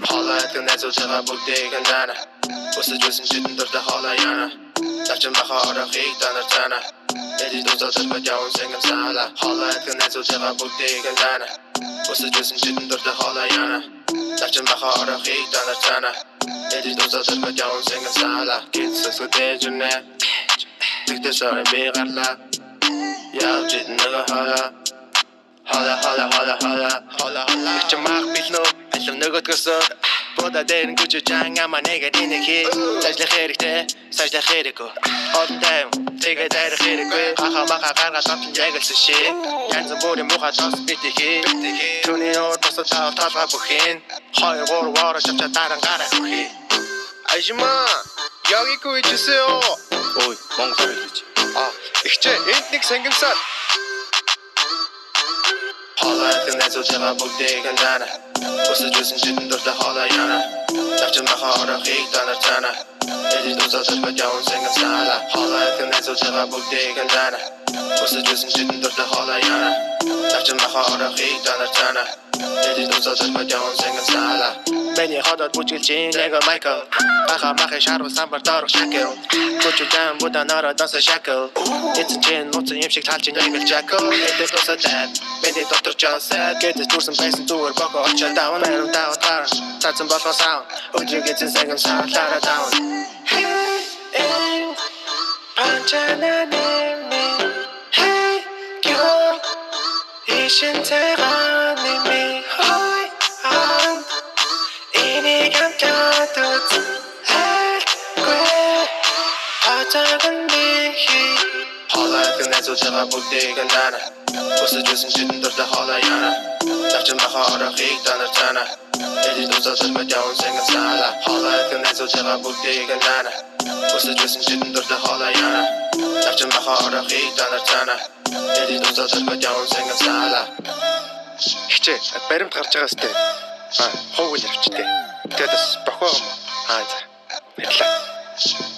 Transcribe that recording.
Халаатан найзуудаа бүгдийг андана. Өсөж өсөн чидэн дуртай халаяна. Навчин баха орохыг танаар цаана. Эдис дозотор бачаун сэнгэн саала. Халаатан найзуудаа бүгдийг андана. Өсөж өсөн чидэн дуртай халаяна. Навчин баха орохыг танаар цаана. Эдис дозотор бачаун сэнгэн саала. Китсэс үтэжнэ. Тэгтэсээр би гарлаа. Явж иднэга хала. Hola. Ich mach mich nur, ich hab nirgends gesagt. Boda den gucci janga ma nega dine ki. Sajle kherikte, sajle kheriko. Odem, tege dere kheriko. Haha maka garga tapin jägelse shi. Ganzen bodi muha tas bitiki. Tuni or tosta tatra buhin. Hoy gor wara chapcha taran gara kuhi. Ajma, 여기고 해주세요. Ой, монголоор хэлж. Ихчээ энд нэг сангимсаар. Халаатан найзуудаа бүгдийг андана. Өсөж өсөн чидэн дуртай халаяна. Навчин баха орохыг танаар цаана. Эдис дозотор бачаун сэнгэн саала. Халаатан найзуудаа бүгдийг андана. Өсөж өсөн чидэн дуртай халаяна. Навчин баха орохыг танаар цаана. Эдис дозотор бачаун сэнгэн саала. Миний ходод бүжгэлжин эго Майкл. Баха махи шарвал самбар дорох шакел. Бүжгэлжэн будаа нороо донсо шакел. Эцэн чин нууцсан юм шиг талж нэгэл жакл. Эдис дозотор Миний доктор Джонсет гэдэг дурсан байсан зүгээр бохо очоо даун нарийн даун таран цаасан болгоо саун өдрийг эзэн сангам саалаараа даун Панчана нэмэ Hey girl ишин цайгаа нэмэ Хой ан энийг амтаад гүй хатаган бихи Халаатан найзуудаа бүгдийг андана Өсөж өсөн чидэн дуртай халаяна. Навчин баха орохыг танаар цаана. Эдис дозотор бачаун сэнгэн саала. Халаатан найзуудаа бүгдийг андана. Өсөж өсөн чидэн дуртай халаяна. Навчин баха орохыг танаар цаана. Эдис дозотор бачаун сэнгэн саала. Хичээ, баримт гарч байгаа сте. Ховгол явчтэй. Тэгээд бас бохоо. За. Баярлалаа.